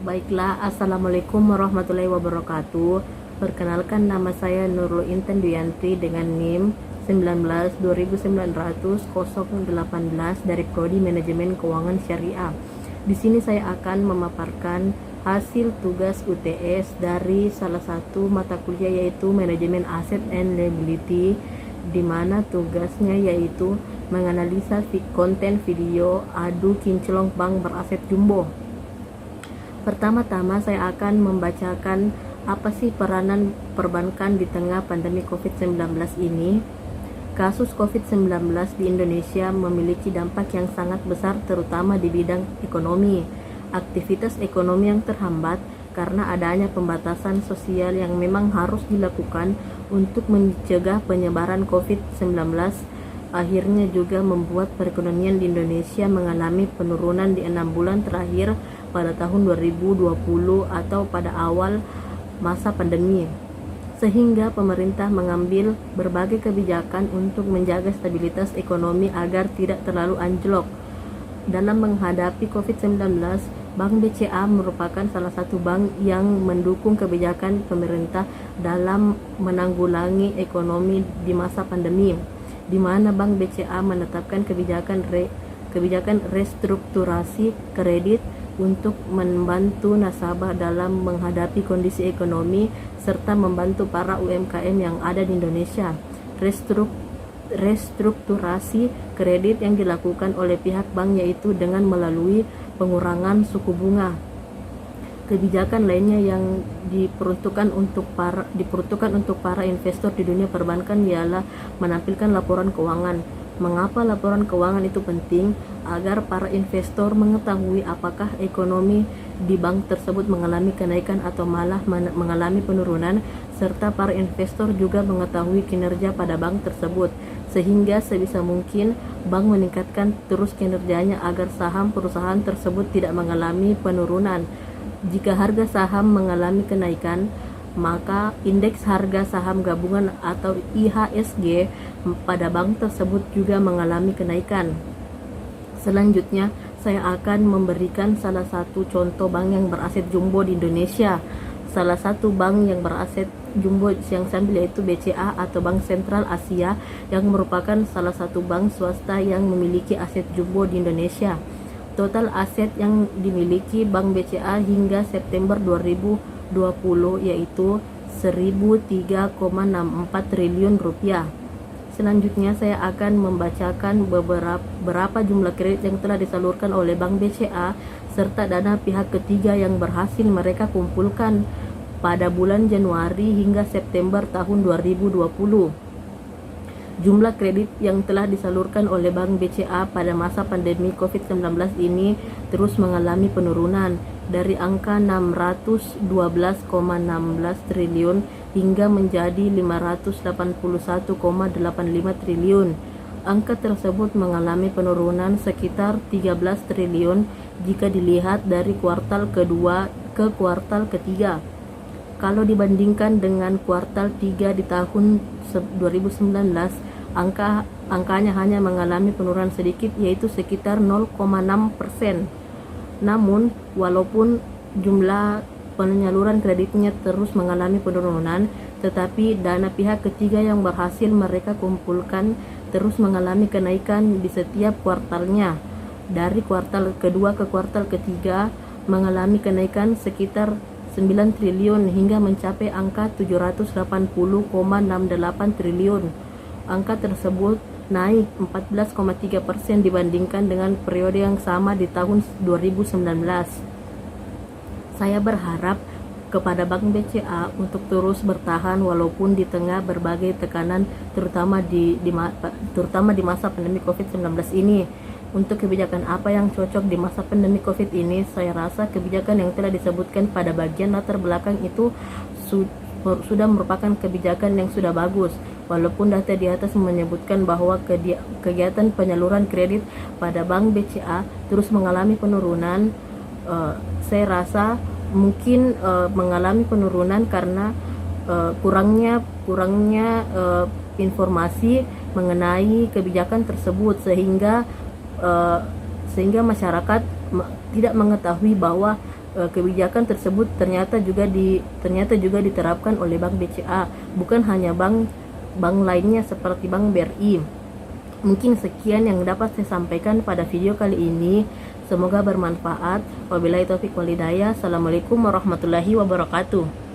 Baiklah, Assalamualaikum warahmatullahi wabarakatuh. Perkenalkan, nama saya Nurul Intan Duyanti dengan NIM 19-2900-018 dari Prodi Manajemen Keuangan Syariah. Di sini saya akan memaparkan hasil tugas UTS dari salah satu mata kuliah yaitu Manajemen Asset and Liability, di mana tugasnya yaitu menganalisa konten video adu kinclong bank beraset jumbo. Pertama-tama saya akan membacakan apa sih peranan perbankan di tengah pandemi COVID-19 ini. Kasus COVID-19 di Indonesia memiliki dampak yang sangat besar terutama di bidang ekonomi. Aktivitas ekonomi yang terhambat karena adanya pembatasan sosial yang memang harus dilakukan untuk mencegah penyebaran COVID-19 akhirnya juga membuat perekonomian di Indonesia mengalami penurunan di 6 bulan terakhir pada tahun 2020 atau pada awal masa pandemi, sehingga pemerintah mengambil berbagai kebijakan untuk menjaga stabilitas ekonomi agar tidak terlalu anjlok. Dalam menghadapi COVID-19, Bank BCA merupakan salah satu bank yang mendukung kebijakan pemerintah dalam menanggulangi ekonomi di masa pandemi, di mana Bank BCA menetapkan kebijakan restrukturasi kredit untuk membantu nasabah dalam menghadapi kondisi ekonomi serta membantu para UMKM yang ada di Indonesia. Restrukturasi kredit yang dilakukan oleh pihak bank yaitu dengan melalui pengurangan suku bunga. Kebijakan lainnya yang diperuntukkan untuk para investor di dunia perbankan ialah menampilkan laporan keuangan. Mengapa laporan keuangan itu penting? Agar para investor mengetahui apakah ekonomi di bank tersebut mengalami kenaikan atau malah mengalami penurunan, serta para investor juga mengetahui kinerja pada bank tersebut, sehingga sebisa mungkin bank meningkatkan terus kinerjanya agar saham perusahaan tersebut tidak mengalami penurunan. Jika harga saham mengalami kenaikan, maka indeks harga saham gabungan atau IHSG pada bank tersebut juga mengalami kenaikan. Selanjutnya, saya akan memberikan salah satu contoh bank yang beraset jumbo di Indonesia. Salah satu bank yang beraset jumbo yang saya ambil yaitu BCA atau Bank Sentral Asia, yang merupakan salah satu bank swasta yang memiliki aset jumbo di Indonesia. Total aset yang dimiliki Bank BCA hingga September 2020 yaitu 1.003,64 triliun rupiah. Selanjutnya saya akan membacakan beberapa jumlah kredit yang telah disalurkan oleh Bank BCA serta dana pihak ketiga yang berhasil mereka kumpulkan pada bulan Januari hingga September tahun 2020. Jumlah kredit yang telah disalurkan oleh Bank BCA pada masa pandemi COVID-19 ini terus mengalami penurunan dari angka 612,16 triliun hingga menjadi 581,85 triliun. Angka tersebut mengalami penurunan sekitar 13 triliun jika dilihat dari kuartal kedua ke kuartal ketiga. Kalau dibandingkan dengan kuartal 3 di tahun 2019, angkanya hanya mengalami penurunan sedikit yaitu sekitar 0,6%. Namun, walaupun jumlah penyaluran kreditnya terus mengalami penurunan, tetapi dana pihak ketiga yang berhasil mereka kumpulkan terus mengalami kenaikan di setiap kuartalnya. Dari kuartal kedua ke kuartal ketiga mengalami kenaikan sekitar 9 triliun hingga mencapai angka 780,68 triliun. Angka tersebut naik 14,3% dibandingkan dengan periode yang sama di tahun 2019. Saya berharap kepada Bank BCA untuk terus bertahan walaupun di tengah berbagai tekanan terutama di masa pandemi COVID-19 ini. Untuk kebijakan apa yang cocok di masa pandemi COVID ini, saya rasa kebijakan yang telah disebutkan pada bagian latar belakang itu sudah merupakan kebijakan yang sudah bagus. Walaupun data di atas menyebutkan bahwa kegiatan penyaluran kredit pada Bank BCA terus mengalami penurunan, saya rasa mungkin mengalami penurunan karena kurangnya informasi mengenai kebijakan tersebut, sehingga masyarakat tidak mengetahui bahwa kebijakan tersebut ternyata juga diterapkan oleh Bank BCA, bukan hanya bank lainnya seperti Bank BRI. Mungkin sekian yang dapat saya sampaikan pada video kali ini. Semoga bermanfaat. Wabillahi taufiq walhidayah. Assalamualaikum warahmatullahi wabarakatuh.